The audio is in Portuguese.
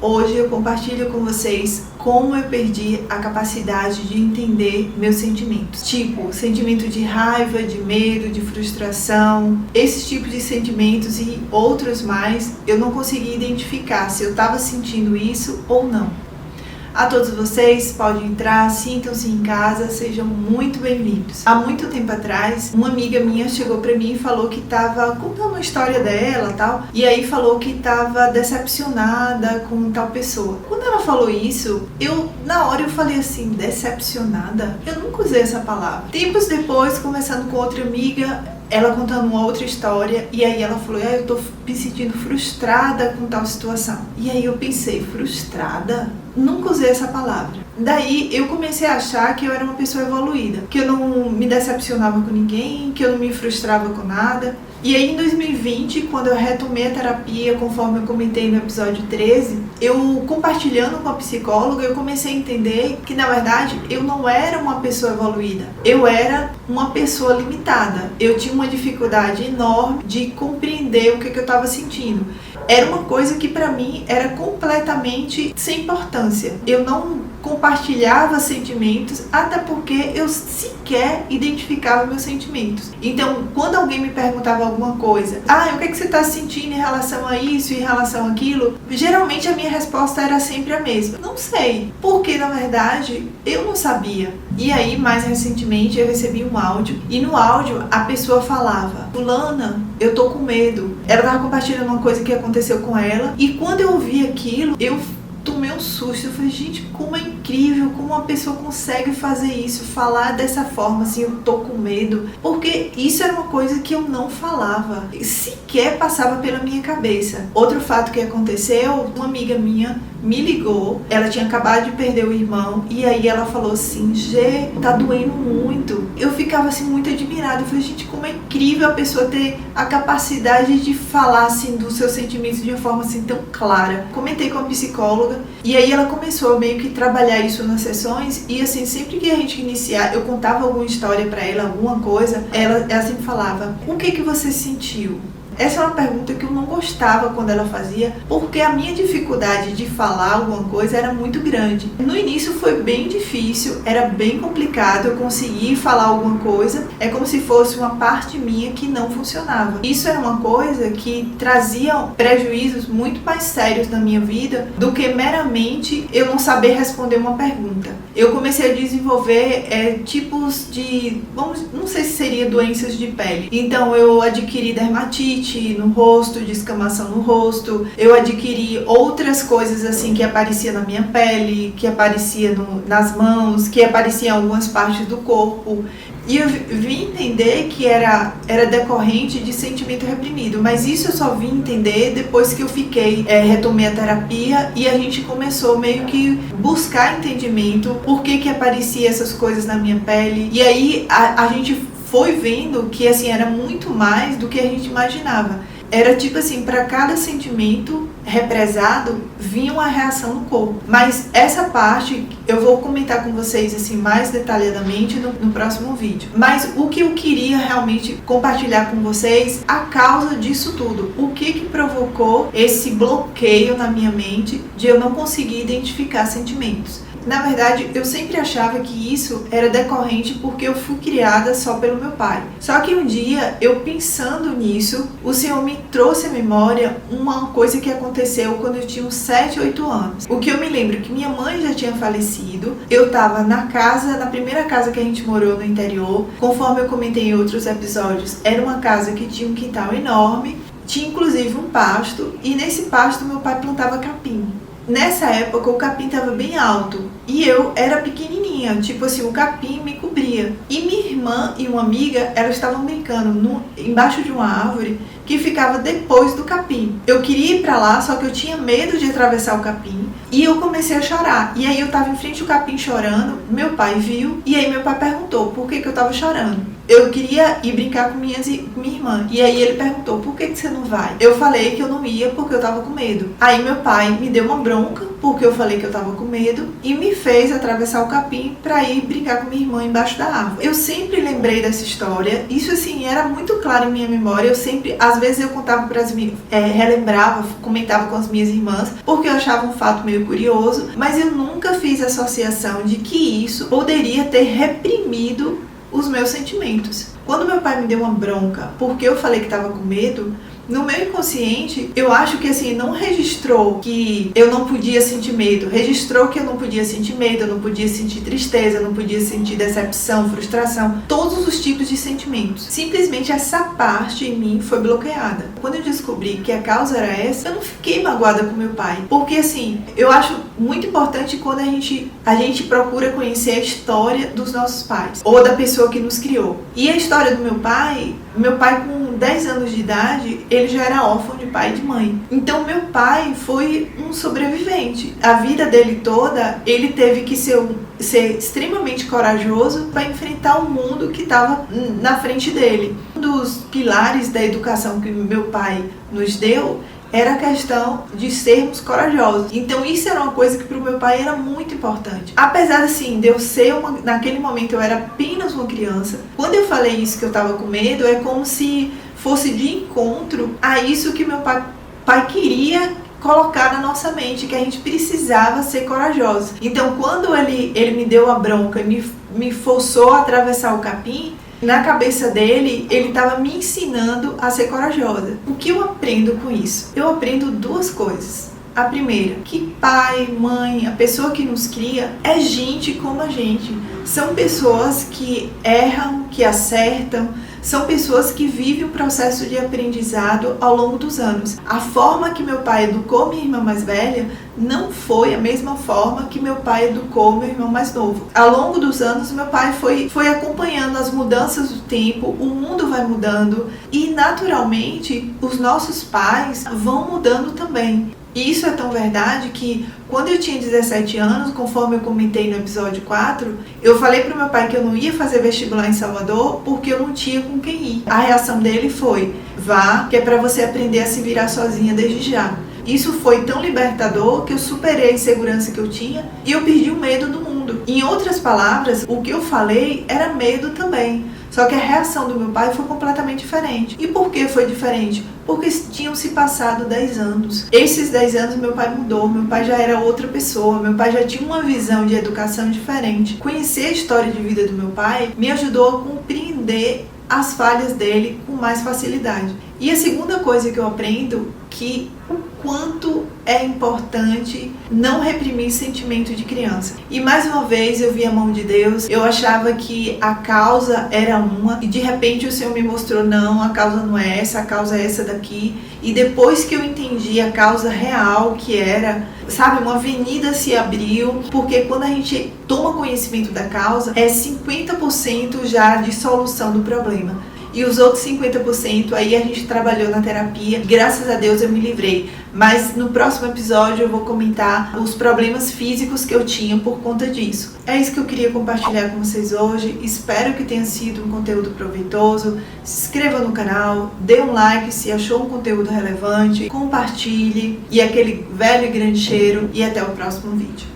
Hoje eu compartilho com vocês como eu perdi a capacidade de entender meus sentimentos. Tipo, sentimento de raiva, de medo, de frustração. Esses tipos de sentimentos e outros mais, eu não consegui identificar se eu estava sentindo isso ou não. A todos vocês, podem entrar, sintam-se em casa, sejam muito bem-vindos. Há muito tempo atrás, uma amiga minha chegou pra mim e falou que estava contando uma história dela e tal, e aí falou que estava decepcionada com tal pessoa. Quando ela falou isso, na hora eu falei assim, decepcionada? Eu nunca usei essa palavra. Tempos depois, conversando com outra amiga, ela contando uma outra história, e aí ela falou, eu tô me sentindo frustrada com tal situação. E aí eu pensei, frustrada? Nunca usei essa palavra. Daí eu comecei a achar que eu era uma pessoa evoluída, que eu não me decepcionava com ninguém, que eu não me frustrava com nada. E aí em 2020, quando eu retomei a terapia, conforme eu comentei no episódio 13, eu compartilhando com a psicóloga, eu comecei a entender que na verdade eu não era uma pessoa evoluída, eu era uma pessoa limitada. Eu tinha uma dificuldade enorme de compreender o que eu estava sentindo. Era uma coisa que pra mim era completamente sem importância. Eu não compartilhava sentimentos, até porque eu sequer identificava meus sentimentos. Então, quando alguém me perguntava alguma coisa, o que você está sentindo em relação a isso, em relação àquilo, geralmente a minha resposta era sempre a mesma. Não sei, porque na verdade eu não sabia. E aí, mais recentemente, eu recebi um áudio, e no áudio a pessoa falava, fulana, eu tô com medo. Ela tava compartilhando uma coisa que aconteceu com ela, e quando eu ouvi aquilo, eu tomei um susto. Eu falei, gente, como é incrível, como uma pessoa consegue fazer isso, falar dessa forma, assim, eu tô com medo, porque isso era uma coisa que eu não falava, sequer passava pela minha cabeça. Outro fato que aconteceu, uma amiga minha me ligou, ela tinha acabado de perder o irmão, e aí ela falou assim, Gê, tá doendo muito. Eu ficava assim muito admirada, eu falei, gente, como é incrível a pessoa ter a capacidade de falar assim dos seus sentimentos de uma forma assim tão clara. Comentei com a psicóloga, e aí ela começou meio que trabalhar isso nas sessões, e assim, sempre que a gente iniciar, eu contava alguma história pra ela, alguma coisa, ela sempre falava, o que você sentiu? Essa é uma pergunta que eu não gostava quando ela fazia, porque a minha dificuldade de falar alguma coisa era muito grande. No início foi bem difícil, era bem complicado eu conseguir falar alguma coisa, é como se fosse uma parte minha que não funcionava. Isso era uma coisa que trazia prejuízos muito mais sérios na minha vida do que meramente eu não saber responder uma pergunta. Eu comecei a desenvolver tipos de, não sei se seria doenças de pele. Então eu adquiri dermatite no rosto, descamação no rosto, eu adquiri outras coisas assim que aparecia na minha pele, que aparecia nas mãos, que aparecia em algumas partes do corpo. E eu vim entender que era decorrente de sentimento reprimido, mas isso eu só vim entender depois que eu retomei a terapia e a gente começou meio que buscar entendimento, por que aparecia essas coisas na minha pele, e aí a gente foi vendo que assim era muito mais do que a gente imaginava. Era tipo assim, para cada sentimento represado vinha uma reação no corpo. Mas essa parte eu vou comentar com vocês assim mais detalhadamente no próximo vídeo. Mas o que eu queria realmente compartilhar com vocês, a causa disso tudo. O que provocou esse bloqueio na minha mente de eu não conseguir identificar sentimentos. Na verdade, eu sempre achava que isso era decorrente porque eu fui criada só pelo meu pai. Só que um dia, eu pensando nisso, o Senhor me trouxe à memória uma coisa que aconteceu quando eu tinha uns 7, 8 anos. O que eu me lembro é que minha mãe já tinha falecido, eu estava na primeira casa que a gente morou no interior, conforme eu comentei em outros episódios, era uma casa que tinha um quintal enorme, tinha inclusive um pasto, e nesse pasto meu pai plantava capim. Nessa época o capim estava bem alto e eu era pequenininha, tipo assim, o capim me cobria. E minha irmã e uma amiga, elas estavam brincando embaixo de uma árvore que ficava depois do capim. Eu queria ir pra lá, só que eu tinha medo de atravessar o capim e eu comecei a chorar. E aí eu tava em frente ao capim chorando, meu pai viu e aí meu pai perguntou por que eu tava chorando. Eu queria ir brincar com minha irmã. E aí ele perguntou, por que você não vai? Eu falei que eu não ia porque eu tava com medo. Aí meu pai me deu uma bronca porque eu falei que eu tava com medo e me fez atravessar o capim pra ir brincar com minha irmã embaixo da árvore. Eu sempre lembrei dessa história. Isso assim, era muito claro em minha memória. Eu sempre, às Às vezes eu contava para as minhas, relembrava, comentava com as minhas irmãs, porque eu achava um fato meio curioso, mas eu nunca fiz associação de que isso poderia ter reprimido os meus sentimentos. Quando meu pai me deu uma bronca porque eu falei que estava com medo, no meu inconsciente, eu acho que assim, não registrou que eu não podia sentir medo, registrou que eu não podia sentir medo, eu não podia sentir tristeza, eu não podia sentir decepção, frustração, todos os tipos de sentimentos. Simplesmente essa parte em mim foi bloqueada. Quando eu descobri que a causa era essa, eu não fiquei magoada com meu pai, porque assim, eu acho muito importante quando a gente procura conhecer a história dos nossos pais, ou da pessoa que nos criou. E a história do meu pai com 10 anos de idade, ele já era órfão de pai e de mãe. Então meu pai foi um sobrevivente. A vida dele toda, ele teve que ser extremamente corajoso para enfrentar o mundo que estava na frente dele. Um dos pilares da educação que meu pai nos deu era a questão de sermos corajosos. Então isso era uma coisa que para o meu pai era muito importante. Apesar assim, de eu ser naquele momento eu era apenas uma criança, quando eu falei isso que eu estava com medo, é como se fosse de encontro a isso que meu pai queria colocar na nossa mente, que a gente precisava ser corajoso. Então quando ele me deu a bronca e me forçou a atravessar o capim, na cabeça dele, ele estava me ensinando a ser corajosa. O que eu aprendo com isso? Eu aprendo duas coisas. A primeira, que pai, mãe, a pessoa que nos cria é gente como a gente. São pessoas que erram, que acertam, são pessoas que vivem o processo de aprendizado ao longo dos anos. A forma que meu pai educou minha irmã mais velha não foi a mesma forma que meu pai educou meu irmão mais novo. Ao longo dos anos, meu pai foi acompanhando as mudanças do tempo, o mundo vai mudando e, naturalmente, os nossos pais vão mudando também. E isso é tão verdade que quando eu tinha 17 anos, conforme eu comentei no episódio 4, eu falei pro meu pai que eu não ia fazer vestibular em Salvador porque eu não tinha com quem ir. A reação dele foi: vá, que é para você aprender a se virar sozinha desde já. Isso foi tão libertador que eu superei a insegurança que eu tinha e eu perdi o medo do mundo. Em outras palavras, o que eu falei era medo também. Só que a reação do meu pai foi completamente diferente. E por que foi diferente? Porque tinham se passado 10 anos. Esses 10 anos meu pai mudou, meu pai já era outra pessoa, meu pai já tinha uma visão de educação diferente. Conhecer a história de vida do meu pai me ajudou a compreender as falhas dele com mais facilidade. E a segunda coisa que eu aprendo, que o quanto é importante não reprimir sentimento de criança. E mais uma vez eu vi a mão de Deus, eu achava que a causa era uma e de repente o Senhor me mostrou: não, a causa não é essa, a causa é essa daqui. E depois que eu entendi a causa real que era, sabe, uma avenida se abriu, porque quando a gente toma conhecimento da causa, é 50% já de solução do problema. E os outros 50% aí a gente trabalhou na terapia. Graças a Deus eu me livrei. Mas no próximo episódio eu vou comentar os problemas físicos que eu tinha por conta disso. É isso que eu queria compartilhar com vocês hoje. Espero que tenha sido um conteúdo proveitoso. Se inscreva no canal, dê um like se achou um conteúdo relevante, compartilhe. E aquele velho e grande cheiro. E até o próximo vídeo.